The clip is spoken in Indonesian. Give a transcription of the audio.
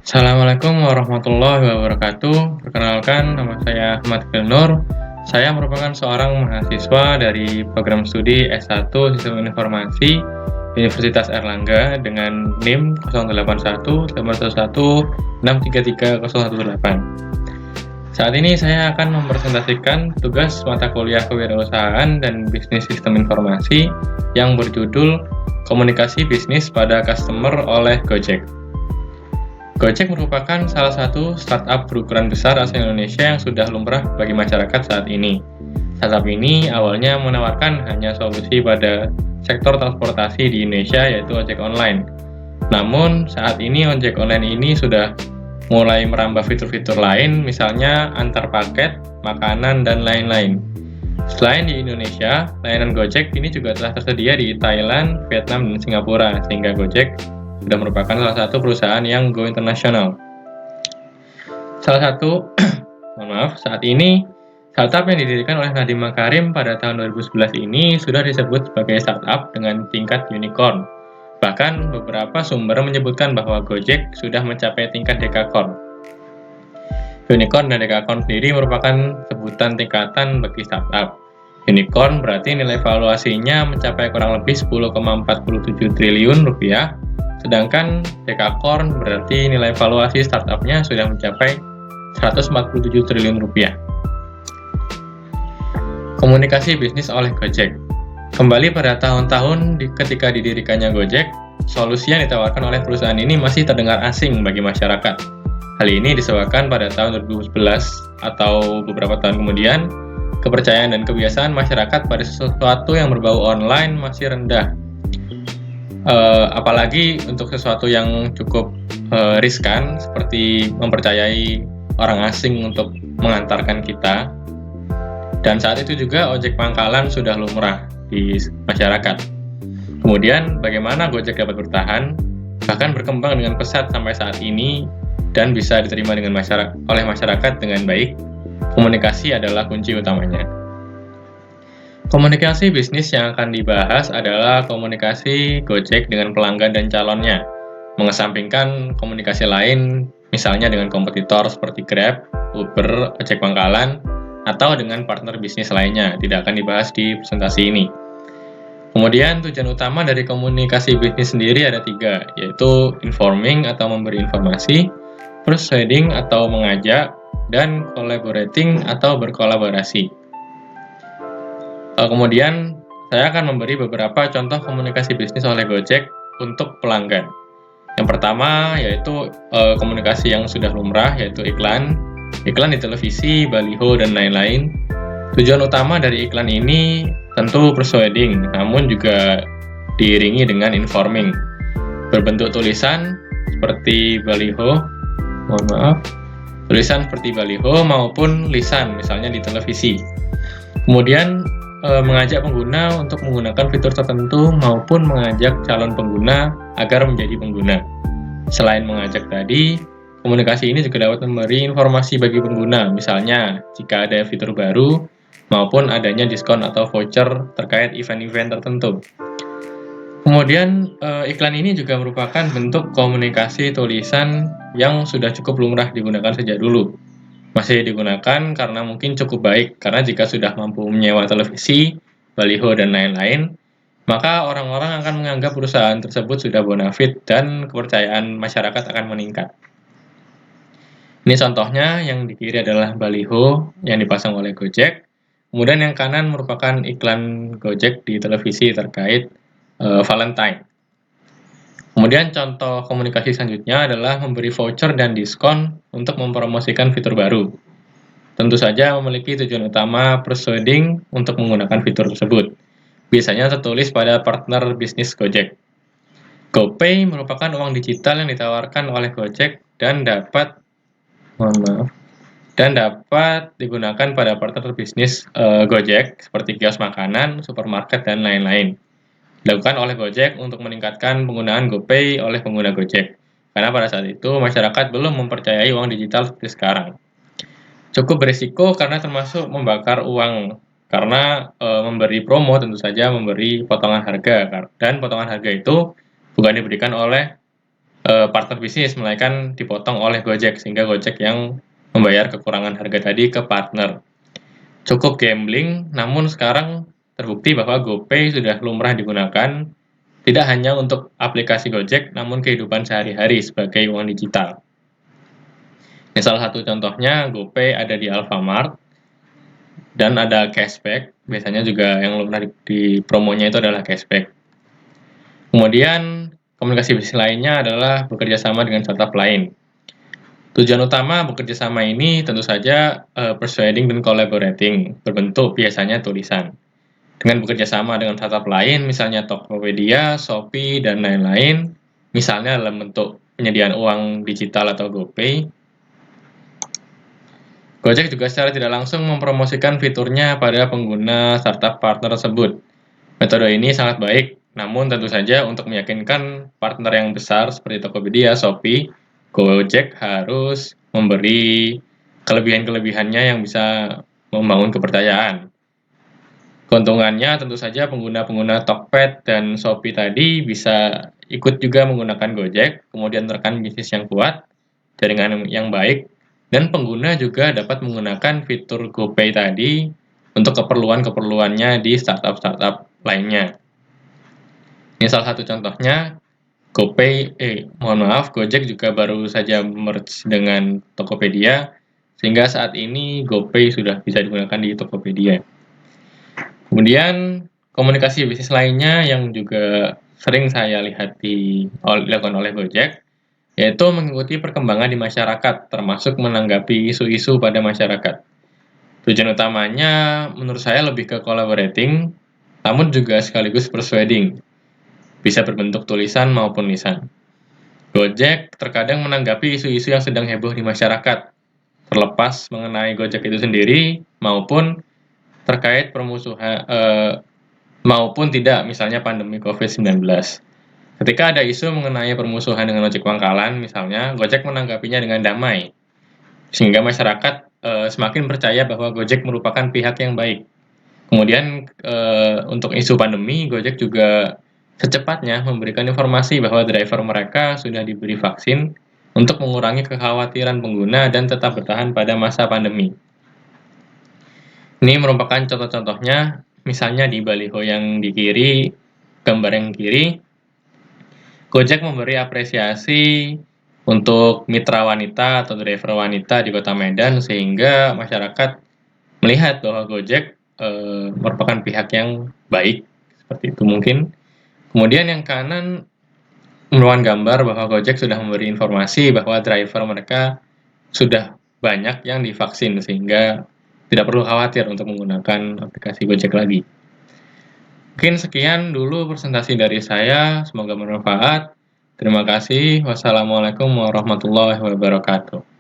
Assalamualaikum warahmatullahi wabarakatuh. Perkenalkan, nama saya Ahmad Nur. Saya merupakan seorang mahasiswa dari program studi S1 Sistem Informasi Universitas Airlangga dengan NIM 081811633018. Saat ini saya akan mempresentasikan tugas mata kuliah kewirausahaan dan bisnis sistem informasi yang berjudul Komunikasi Bisnis pada Customer oleh Gojek. Gojek merupakan salah satu startup berukuran besar asal Indonesia yang sudah lumrah bagi masyarakat saat ini. Startup ini awalnya menawarkan hanya solusi pada sektor transportasi di Indonesia, yaitu ojek online. Namun, saat ini ojek online ini sudah mulai merambah fitur-fitur lain, misalnya antar paket, makanan, dan lain-lain. Selain di Indonesia, layanan Gojek ini juga telah tersedia di Thailand, Vietnam, dan Singapura, sehingga Gojek sudah merupakan salah satu perusahaan yang go internasional. Saat ini, startup yang didirikan oleh Nadiem Makarim pada tahun 2011 ini sudah disebut sebagai startup dengan tingkat unicorn. Bahkan beberapa sumber menyebutkan bahwa Gojek sudah mencapai tingkat dekakorn. Unicorn dan dekakorn sendiri merupakan sebutan tingkatan bagi startup. Unicorn berarti nilai valuasinya mencapai kurang lebih 10,47 triliun rupiah, sedangkan dekakorn berarti nilai valuasi startupnya sudah mencapai 147 triliun rupiah. Komunikasi bisnis oleh Gojek. Kembali pada tahun-tahun ketika didirikannya Gojek, solusi yang ditawarkan oleh perusahaan ini masih terdengar asing bagi masyarakat. Hal ini disebabkan pada tahun 2011 atau beberapa tahun kemudian, kepercayaan dan kebiasaan masyarakat pada sesuatu yang berbau online masih rendah. Apalagi untuk sesuatu yang cukup riskan seperti mempercayai orang asing untuk mengantarkan kita. Dan saat itu juga ojek pangkalan sudah lumrah di masyarakat. Kemudian bagaimana Gojek dapat bertahan, bahkan berkembang dengan pesat sampai saat ini dan bisa diterima oleh masyarakat dengan baik? Komunikasi adalah kunci utamanya. Komunikasi bisnis yang akan dibahas adalah komunikasi Gojek dengan pelanggan dan calonnya, mengesampingkan komunikasi lain, misalnya dengan kompetitor seperti Grab, Uber, ojek pangkalan, atau dengan partner bisnis lainnya, tidak akan dibahas di presentasi ini. Kemudian tujuan utama dari komunikasi bisnis sendiri ada 3, yaitu informing atau memberi informasi, persuading atau mengajak, dan collaborating atau berkolaborasi. Kemudian, saya akan memberi beberapa contoh komunikasi bisnis oleh Gojek untuk pelanggan. Yang pertama, yaitu komunikasi yang sudah lumrah, yaitu iklan di televisi, baliho, dan lain-lain. Tujuan utama dari iklan ini tentu persuading, namun juga diiringi dengan informing. Berbentuk tulisan seperti baliho, tulisan seperti baliho maupun lisan, misalnya di televisi. Kemudian mengajak pengguna untuk menggunakan fitur tertentu maupun mengajak calon pengguna agar menjadi pengguna. Selain mengajak tadi, komunikasi ini juga dapat memberi informasi bagi pengguna, misalnya jika ada fitur baru maupun adanya diskon atau voucher terkait event-event tertentu. Kemudian iklan ini juga merupakan bentuk komunikasi tulisan yang sudah cukup lumrah digunakan sejak dulu. Masih digunakan karena mungkin cukup baik, karena jika sudah mampu menyewa televisi, baliho, dan lain-lain, maka orang-orang akan menganggap perusahaan tersebut sudah bonafit dan kepercayaan masyarakat akan meningkat. Ini contohnya, yang di kiri adalah baliho yang dipasang oleh Gojek, kemudian yang kanan merupakan iklan Gojek di televisi terkait Valentine. Kemudian contoh komunikasi selanjutnya adalah memberi voucher dan diskon untuk mempromosikan fitur baru. Tentu saja memiliki tujuan utama persuading untuk menggunakan fitur tersebut. Biasanya tertulis pada partner bisnis Gojek. GoPay merupakan uang digital yang ditawarkan oleh Gojek dan dapat digunakan pada partner bisnis Gojek seperti kios makanan, supermarket, dan lain-lain. Dilakukan oleh Gojek untuk meningkatkan penggunaan GoPay oleh pengguna Gojek. Karena pada saat itu masyarakat belum mempercayai uang digital seperti sekarang. Cukup berisiko karena termasuk membakar uang, karena memberi promo tentu saja memberi potongan harga, dan potongan harga itu bukan diberikan oleh partner bisnis, melainkan dipotong oleh Gojek, sehingga Gojek yang membayar kekurangan harga tadi ke partner. Cukup gambling, namun sekarang terbukti bahwa GoPay sudah lumrah digunakan, tidak hanya untuk aplikasi Gojek, namun kehidupan sehari-hari sebagai uang digital. Ini salah satu contohnya, GoPay ada di Alfamart, dan ada cashback, biasanya juga yang lumrah di promonya itu adalah cashback. Kemudian, komunikasi bisnis lainnya adalah bekerja sama dengan startup lain. Tujuan utama bekerja sama ini tentu saja persuading dan collaborating, berbentuk biasanya tulisan. Dengan bekerja sama dengan startup lain, misalnya Tokopedia, Shopee, dan lain-lain, misalnya dalam bentuk penyediaan uang digital atau GoPay, Gojek juga secara tidak langsung mempromosikan fiturnya pada pengguna startup partner tersebut. Metode ini sangat baik, namun tentu saja untuk meyakinkan partner yang besar seperti Tokopedia, Shopee, Gojek harus memberi kelebihan-kelebihannya yang bisa membangun kepercayaan. Keuntungannya tentu saja pengguna-pengguna Tokped dan Shopee tadi bisa ikut juga menggunakan Gojek, kemudian rekan bisnis yang kuat, jaringan yang baik, dan pengguna juga dapat menggunakan fitur GoPay tadi untuk keperluan-keperluannya di startup-startup lainnya. Ini salah satu contohnya, Gojek juga baru saja merge dengan Tokopedia, sehingga saat ini GoPay sudah bisa digunakan di Tokopedia. Kemudian komunikasi bisnis lainnya yang juga sering saya lihat dilakukan oleh Gojek, yaitu mengikuti perkembangan di masyarakat, termasuk menanggapi isu-isu pada masyarakat. Tujuan utamanya menurut saya lebih ke collaborating, namun juga sekaligus persuading. Bisa berbentuk tulisan maupun lisan. Gojek terkadang menanggapi isu-isu yang sedang heboh di masyarakat, terlepas mengenai Gojek itu sendiri maupun terkait permusuhan maupun tidak, misalnya pandemi COVID-19. Ketika ada isu mengenai permusuhan dengan ojek pangkalan, misalnya, Gojek menanggapinya dengan damai, sehingga masyarakat semakin percaya bahwa Gojek merupakan pihak yang baik. Kemudian untuk isu pandemi, Gojek juga secepatnya memberikan informasi bahwa driver mereka sudah diberi vaksin untuk mengurangi kekhawatiran pengguna dan tetap bertahan pada masa pandemi. Ini merupakan contoh-contohnya, misalnya di baliho yang di kiri, gambar yang kiri, Gojek memberi apresiasi untuk mitra wanita atau driver wanita di Kota Medan, sehingga masyarakat melihat bahwa Gojek merupakan pihak yang baik, seperti itu mungkin. Kemudian yang kanan merupakan gambar bahwa Gojek sudah memberi informasi bahwa driver mereka sudah banyak yang divaksin, sehingga tidak perlu khawatir untuk menggunakan aplikasi Gojek lagi. Mungkin sekian dulu presentasi dari saya, semoga bermanfaat. Terima kasih. Wassalamualaikum warahmatullahi wabarakatuh.